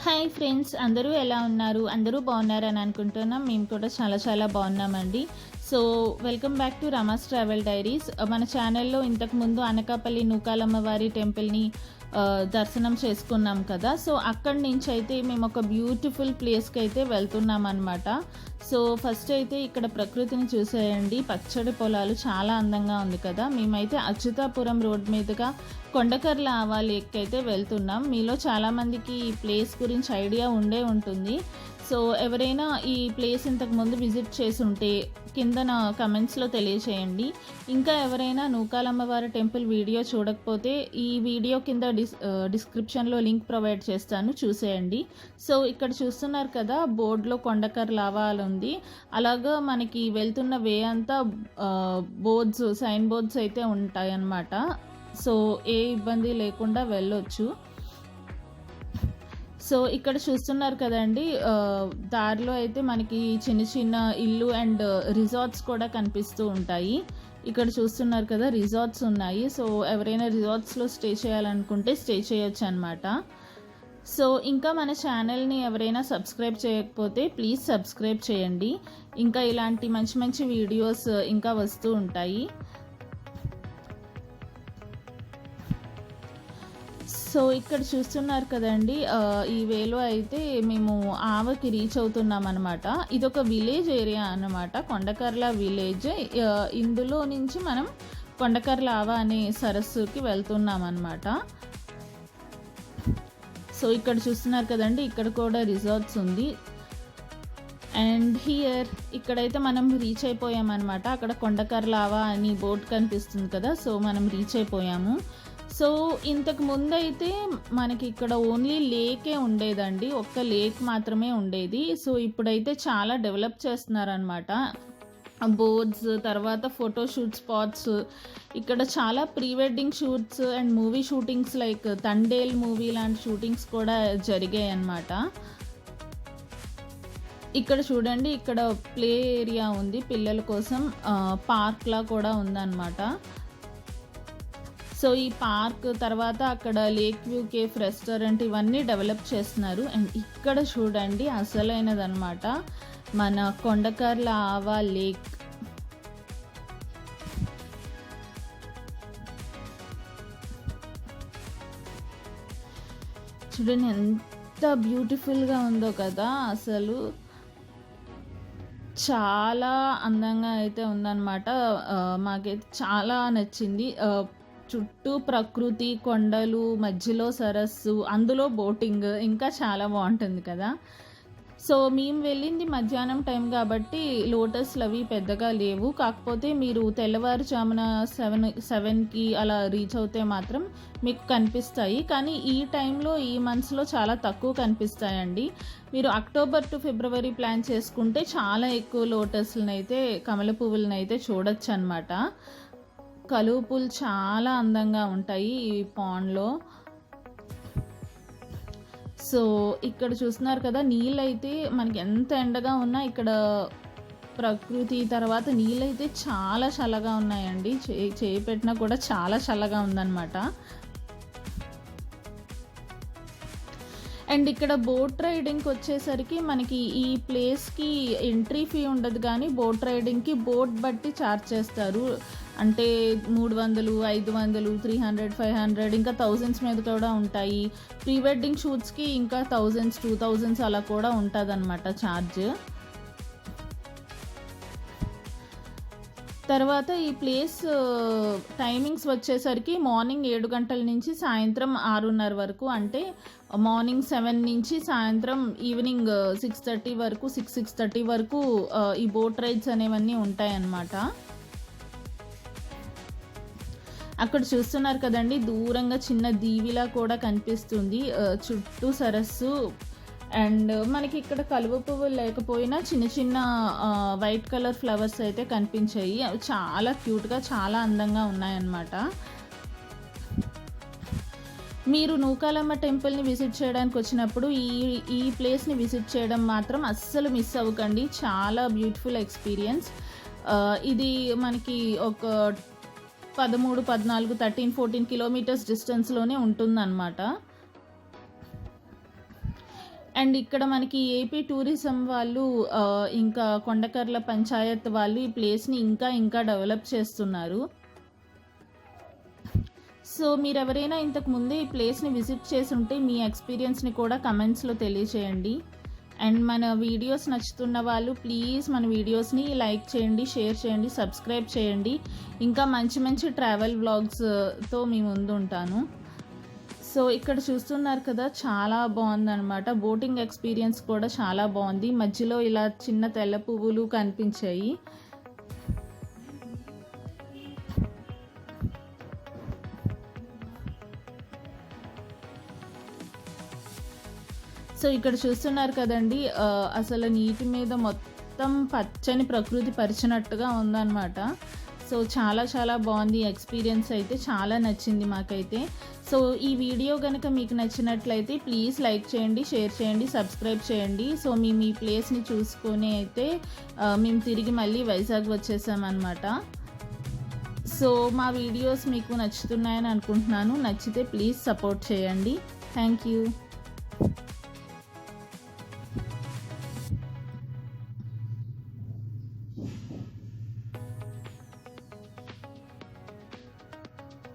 Hi friends, అందరూ ఎలా ఉన్నారు? అందరూ బాగున్నారని అనుకుంటున్నాం. మేము కూడా చాలా చాలా బాగున్నామండి. So welcome back to Rama's travel diaries. మన ఛానల్లో ఇంతకుముందు అనకాపల్లి నూకాలమ్మ వారి టెంపుల్ని దర్శనం చేసుకున్నాం కదా. సో అక్కడి నుంచి అయితే మేము ఒక బ్యూటిఫుల్ ప్లేస్కి అయితే వెళ్తున్నాం అనమాట. సో ఫస్ట్ అయితే ఇక్కడ ప్రకృతిని చూసేయండి. పచ్చడి పొలాలు చాలా అందంగా ఉంది కదా. మేమైతే అచ్యుతాపురం రోడ్ మీదుగా కొండకర్ల ఆవా లేక్ అయితే వెళ్తున్నాం. మీలో చాలామందికి ఈ ప్లేస్ గురించి ఐడియా ఉండే ఉంటుంది. సో ఎవరైనా ఈ ప్లేస్ ఇంతకుముందు విజిట్ చేసి ఉంటే కిందన కమెంట్స్లో తెలియచేయండి. ఇంకా ఎవరైనా నూకాలమ్మవారి టెంపుల్ వీడియో చూడకపోతే ఈ వీడియో కింద డిస్క్రిప్షన్లో లింక్ ప్రొవైడ్ చేస్తాను, చూసేయండి. సో ఇక్కడ చూస్తున్నారు కదా, బోర్డులో కొండకర్ల ఆవా ఉంది. అలాగా మనకి వెళ్తున్న వే అంతా సైన్ బోర్డ్స్ అయితే ఉంటాయి అన్నమాట. సో ఏ ఇబ్బంది లేకుండా వెళ్ళొచ్చు. సో ఇక్కడ చూస్తున్నారు కదండి, దారిలో అయితే మనకి చిన్న చిన్న ఇల్లు అండ్ రిసార్ట్స్ కూడా కనిపిస్తూ ఉంటాయి. ఇక్కడ చూస్తున్నారు కదా, రిసార్ట్స్ ఉన్నాయి. సో ఎవరైనా రిసార్ట్స్లో స్టే చేయాలనుకుంటే స్టే చేయొచ్చు అనమాట. సో ఇంకా మన ఛానల్ని ఎవరైనా సబ్స్క్రైబ్ చేయకపోతే ప్లీజ్ సబ్స్క్రైబ్ చేయండి. ఇంకా ఇలాంటి మంచి మంచి వీడియోస్ ఇంకా వస్తూ ఉంటాయి. సో ఇక్కడ చూస్తున్నారు కదండి, ఈ వేలో అయితే మేము ఆవకి రీచ్ అవుతున్నాం అనమాట. ఇదొక విలేజ్ ఏరియా అనమాట, కొండకర్ల విలేజ్. ఇందులో నుంచి మనం కొండకర్ల ఆవా అనే సరస్సుకి వెళ్తున్నాం అనమాట. సో ఇక్కడ చూస్తున్నారు కదండి, ఇక్కడ కూడా రిసార్ట్స్ ఉంది. అండ్ హియర్ ఇక్కడైతే మనం రీచ్ అయిపోయామన్నమాట. అక్కడ కొండకర్ల ఆవా అని బోర్డు కనిపిస్తుంది కదా. సో మనం రీచ్ అయిపోయాము. సో ఇంతకు ముందు అయితే మనకి ఇక్కడ ఓన్లీ లేకే ఉండేదండి, ఒక్క లేక్ మాత్రమే ఉండేది. సో ఇప్పుడైతే చాలా డెవలప్ చేస్తున్నారనమాట. బోర్డ్స్, తర్వాత ఫోటోషూట్ స్పాట్స్, ఇక్కడ చాలా pre wedding shoots and movie shootings like Thandel movie లాంటి షూటింగ్స్ కూడా జరిగాయి అన్నమాట. ఇక్కడ చూడండి, ఇక్కడ ప్లే ఏరియా ఉంది పిల్లల కోసం, పార్క్లా కూడా ఉందన్నమాట. సో ఈ పార్క్ తర్వాత అక్కడ లేక్ వ్యూ కేఫ్ రెస్టారెంట్ ఇవన్నీ డెవలప్ చేస్తున్నారు. అండ్ ఇక్కడ చూడండి అసలైనదన్నమాట మన కొండకర్ల ఆవా లేక్. చూడండి ఎంత బ్యూటిఫుల్గా ఉందో కదా. అసలు చాలా అందంగా అయితే ఉందన్నమాట. మాకైతే చాలా నచ్చింది. చుట్టూ ప్రకృతి, కొండలు, మధ్యలో సరస్సు, అందులో బోటింగ్, ఇంకా చాలా బాగుంటుంది కదా. సో మేము వెళ్ళింది మధ్యాహ్నం టైం కాబట్టి లోటస్లు అవి పెద్దగా లేవు. కాకపోతే మీరు తెల్లవారుజామున 7కి అలా రీచ్ అవుతే మాత్రం మీకు కనిపిస్తాయి. కానీ ఈ టైంలో, ఈ మంత్స్లో చాలా తక్కువ కనిపిస్తాయండి. మీరు అక్టోబర్ టు ఫిబ్రవరి ప్లాన్ చేసుకుంటే చాలా ఎక్కువ లోటస్లను అయితే, కమల పువ్వులను అయితే చూడొచ్చు అనమాట. కలువ పూలు చాలా అందంగా ఉంటాయి ఈ పాండ్లో. సో ఇక్కడ చూస్తున్నారు కదా, నీళ్ళైతే మనకి ఎంత ఎండగా ఉన్నా ఇక్కడ ప్రకృతి, తర్వాత నీళ్ళైతే చాలా చల్లగా ఉన్నాయండి. చేయి పెట్టినా కూడా చాలా చల్లగా ఉందన్నమాట. అండ్ ఇక్కడ బోట్ రైడింగ్కి వచ్చేసరికి మనకి ఈ ప్లేస్కి ఎంట్రీ ఫీ ఉండదు, కానీ బోట్ రైడింగ్కి బోట్ బట్టి ఛార్జ్ చేస్తారు. అంటే 300, 500, 300, 500, ఇంకా థౌజండ్స్ మీద కూడా ఉంటాయి. ప్రీ వెడ్డింగ్ షూట్స్కి ఇంకా 1000s, 2000s అలా కూడా ఉంటుందన్నమాట ఛార్జ్. తర్వాత ఈ ప్లేస్ టైమింగ్స్ వచ్చేసరికి మార్నింగ్ 7 గంటల నుంచి సాయంత్రం 6:30 వరకు, అంటే మార్నింగ్ 7 నుంచి సాయంత్రం ఈవినింగ్ 6:30 వరకు, 6:30 వరకు ఈ బోట్ రైడ్స్ అనేవన్నీ ఉంటాయన్నమాట. అక్కడ చూస్తున్నారు కదండి, దూరంగా చిన్న దీవిలా కూడా కనిపిస్తుంది, చుట్టూ సరస్సు. అండ్ మనకి ఇక్కడ కలువ పువ్వులు లేకపోయినా చిన్న చిన్న వైట్ కలర్ ఫ్లవర్స్ అయితే కనిపించాయి. అవి చాలా క్యూట్గా, చాలా అందంగా ఉన్నాయన్నమాట. మీరు నూకాలమ్మ టెంపుల్ని విజిట్ చేయడానికి వచ్చినప్పుడు ఈ ప్లేస్ని విజిట్ చేయడం మాత్రం అస్సలు మిస్ అవ్వకండి. చాలా బ్యూటిఫుల్ ఎక్స్పీరియన్స్. ఇది మనకి ఒక 13, 14, 13, 14 కిలోమీటర్స్ డిస్టెన్స్లోనే ఉంటుందన్నమాట. అండ్ ఇక్కడ మనకి ఏపీ టూరిజం వాళ్ళు ఇంకా కొండకర్ల పంచాయత్ వాళ్ళు ఈ ప్లేస్ని ఇంకా డెవలప్ చేస్తున్నారు. సో మీరెవరైనా ఇంతకు ముందే ఈ ప్లేస్ని విజిట్ చేసి ఉంటే మీ ఎక్స్పీరియన్స్ని కూడా కమెంట్స్లో తెలియచేయండి. అండ్ మన వీడియోస్ నచ్చుతున్న వాళ్ళు ప్లీజ్ మన వీడియోస్ని లైక్ చేయండి, షేర్ చేయండి, సబ్స్క్రైబ్ చేయండి. ఇంకా మంచి ట్రావెల్ వ్లాగ్స్తో మీ ముందు ఉంటాను. సో ఇక్కడ చూస్తున్నారు కదా, చాలా బాగుందన్నమాట. బోటింగ్ ఎక్స్పీరియన్స్ కూడా చాలా బాగుంది. మధ్యలో ఇలా చిన్న తెల్ల పువ్వులు కనిపించాయి. సో ఇక్కడ చూస్తున్నారు కదండి, అసలు నీటి మీద మొత్తం పచ్చని ప్రకృతి పరిచినట్టుగా ఉందన్నమాట. సో చాలా బాగుంది. ఎక్స్పీరియన్స్ అయితే చాలా నచ్చింది మాకైతే. సో ఈ వీడియో కనుక మీకు నచ్చినట్లయితే ప్లీజ్ లైక్ చేయండి, షేర్ చేయండి, సబ్స్క్రైబ్ చేయండి. సో మేము ఈ ప్లేస్ని చూసుకొని అయితే మేము తిరిగి మళ్ళీ వైజాగ్ వచ్చేసామన్నమాట. సో మా వీడియోస్ మీకు నచ్చుతున్నాయని అనుకుంటున్నాను. నచ్చితే ప్లీజ్ సపోర్ట్ చేయండి. Thank you.